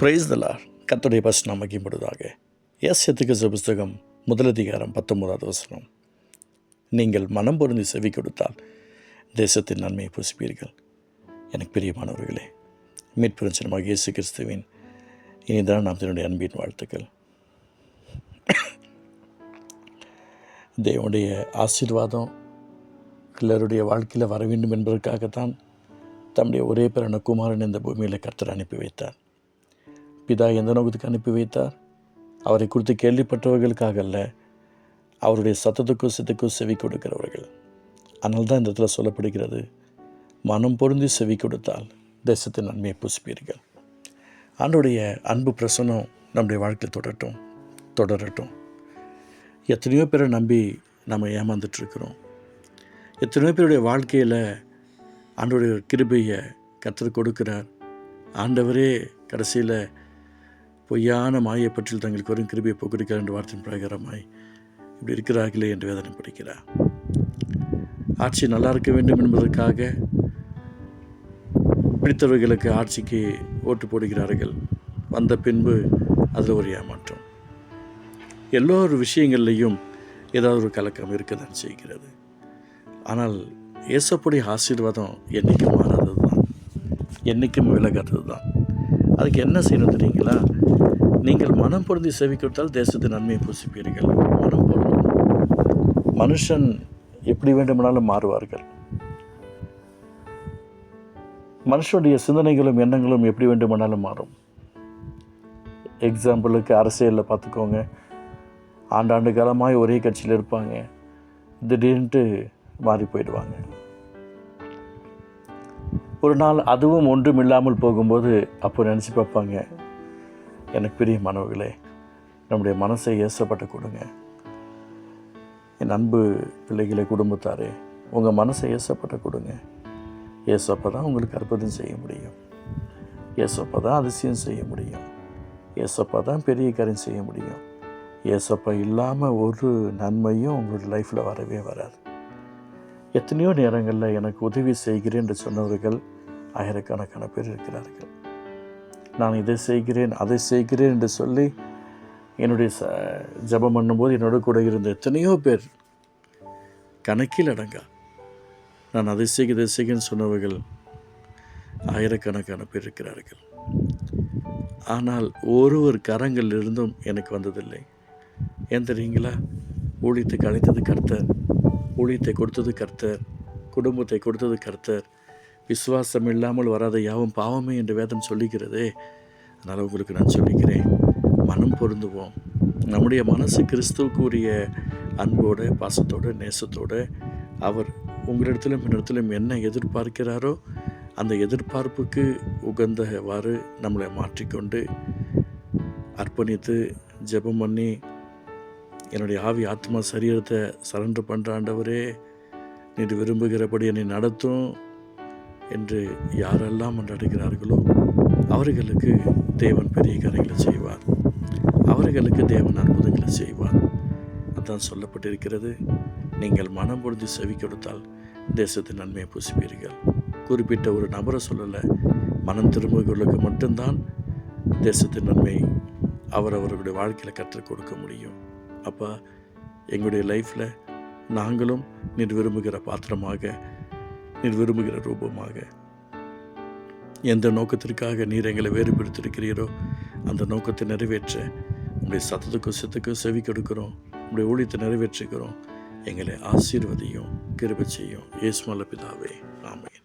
Praise the Lord. கர்த்தருடைய பரிசுத்த நாமம் மகிமைப்படுவதாக. ஏசாயா புஸ்தகம் 1:19. நீங்கள் மனம் பொருந்தி செவி கொடுத்தால் தேசத்தின் நன்மையை புசிப்பீர்கள். எனக்கு பிரியமானவர்களே, மீட்புரட்சகராகிய இயேசு கிறிஸ்துவின் இனிதான் நாமத்தினுடைய அன்பின் வாழ்த்துக்கள். தேவனுடைய ஆசீர்வாதம் எல்லாருடைய வாழ்க்கையில் வர வேண்டும் என்பதற்காகத்தான் தம்முடைய ஒரே பிறன குமாரன் இந்த பூமியில் கர்த்தர் அனுப்பி வைத்தார். பிதா எந்த நோக்கத்துக்கு அனுப்பி வைத்தார்? அவரை குறித்து கேள்விப்பட்டவர்களுக்காக அல்ல, அவருடைய சத்தத்துக்கும் சித்தக்கும் செவி கொடுக்கிறவர்கள். அதனால தான் இந்த இடத்துல சொல்லப்படுகிறது, மனம் பொருந்தி செவி கொடுத்தால் தேசத்தின் நன்மையை புசிப்பீர்கள். ஆண்டோடைய அன்பு பிரசனம் நம்முடைய வாழ்க்கையில் தொடரட்டும். எத்தனையோ பேரை நம்பி நம்ம ஏமாந்துட்டுருக்கிறோம். எத்தனையோ பேருடைய வாழ்க்கையில் ஆண்டோடைய கிருபையை கர்த்தர் கொடுக்கிறார். ஆண்டவரே கடைசியில் பொய்யான மாயை பற்றில் தங்களுக்கு வரும் கிருபையை போக்குகிறார் என்ற வார்த்தையின் பிரகாரமாய் இப்படி இருக்கிறார்களே என்று வேதனை படிக்கிறார். ஆட்சி நல்லா இருக்க வேண்டும் என்பதற்காக பிடித்தவர்களுக்கு ஆட்சிக்கு ஓட்டு போடுகிறார்கள். வந்த பின்பு அதில் ஒரு ஏமாற்றம். எல்லோரு விஷயங்கள்லையும் ஏதாவது ஒரு கலக்கம் இருக்க தான் செய்கிறது. ஆனால் இயேசுவுடைய ஆசீர்வாதம் என்றைக்கும் மாறாதது தான், என்றைக்கும் விலகாதது தான். அதுக்கு என்ன செய்யணும் தெரியுங்களா? நீங்கள் மனம் பொருந்தி செவி கொடுத்தால் தேசத்தின் நன்மையை புசிப்பீர்கள். மனம் பொருந்தும். மனுஷன் எப்படி வேண்டுமானாலும் மாறுவார்கள். மனுஷனுடைய சிந்தனைகளும் எண்ணங்களும் எப்படி வேண்டுமானாலும் மாறும். எக்ஸாம்பிளுக்கு அரசியலில் பார்த்துக்கோங்க. ஆண்டாண்டு காலமாக ஒரே கட்சியில் இருப்பாங்க, திடீர்னுட்டு மாறி போயிடுவாங்க. ஒரு நாள் அதுவும் ஒன்றும் இல்லாமல் போகும்போது அப்போ நினச்சி பார்ப்பாங்க, எனக்கு பிரியமானவர்களே, நம்முடைய மனசை ஏசப்பட்ட கொடுங்க. என் அன்பு பிள்ளைகளை, குடும்பத்தாரே, உங்கள் மனசை ஏசப்பட்ட கொடுங்க. ஏசப்பா தான் உங்களுக்கு அற்புதம் செய்ய முடியும். ஏசப்பா தான் அதிசயம் செய்ய முடியும். ஏசப்பா தான் பெரிய காரியம் செய்ய முடியும். ஏசப்பா இல்லாமல் ஒரு நன்மையும் உங்களுடைய லைஃப்பில் வரவே வராது. எத்தனையோ நேரங்களில் எனக்கு உதவி செய்கிறேன் என்று சொன்னவர்கள் ஆயிரக்கணக்கான பேர் இருக்கிறார்கள். நான் இதை செய்கிறேன் அதை செய்கிறேன் என்று சொல்லி என்னுடைய ஜபம் பண்ணும்போது என்னோட கூட இருந்த எத்தனையோ பேர் கணக்கில் அடங்கா. நான் அதை செய்கிறேன்னு சொன்னவர்கள் ஆயிரக்கணக்கான பேர் இருக்கிறார்கள். ஆனால் ஒருவர் கரங்கள் இருந்தும் எனக்கு வந்ததில்லை. ஏன் தெரியுங்களா? ஊழியத்தை அழைத்தது கர்த்தர், ஊழியத்தை கொடுத்தது கர்த்தர், குடும்பத்தை கொடுத்தது கர்த்தர். விசுவாசம் இல்லாமல் வராத யாவும் பாவமே என்று வேதம் சொல்லிக்கிறதே. அதனால் உங்களுக்கு நான் சொல்லிக்கிறேன், மனம் பொருந்துவோம். நம்முடைய மனசு கிறிஸ்துவுக்கு உரிய அன்போடு, பாசத்தோடு, நேசத்தோடு அவர் உங்களிடத்திலும் என்னிடத்திலும் என்ன எதிர்பார்க்கிறாரோ அந்த எதிர்பார்ப்புக்கு உகந்தவாறு நம்மளை மாற்றிக்கொண்டு அர்ப்பணித்து ஜெபம் பண்ணி என்னுடைய ஆவி ஆத்மா சரீரத்தை சரண்டர் பண்ணுற ஆண்டவரே, நீர் விரும்புகிறபடி என்னை நடத்தும் என்று யாரெல்லாம் கொண்டாடுகிறார்களோ அவர்களுக்கு தேவன் பெரிய காரியங்களை செய்வார். அவர்களுக்கு தேவன் அற்புதங்களை செய்வார். அதான் சொல்லப்பட்டிருக்கிறது, நீங்கள் மனம் பொருந்தி செவி கொடுத்தால் தேசத்தின் நன்மையை புசிப்பீர்கள். குறிப்பிட்ட ஒரு நபரை சொல்லலை, மனம் திரும்புகளுக்கு மட்டும்தான் தேசத்தின் நன்மை அவரவர்களுடைய வாழ்க்கையில் கற்றுக் கொடுக்க முடியும். அப்போ எங்களுடைய லைஃப்பில் நாங்களும் நீர் விரும்புகிற பாத்திரமாக, நீர் விரும்புகிற ரூபமாக, எந்த நோக்கத்திற்காக நீர் எங்களை வேறுபடுத்திருக்கிறீரோ அந்த நோக்கத்தை நிறைவேற்ற உங்களுடைய சத்தத்துக்கும் சித்தத்துக்கும் செவி கொடுக்கிறோம். உங்களுடைய ஊழியத்தை நிறைவேற்றுகிறோம். எங்களை ஆசீர்வதியும், கிருபை செய்யும். இயேசு நல்ல பிதாவே, ஆமென்.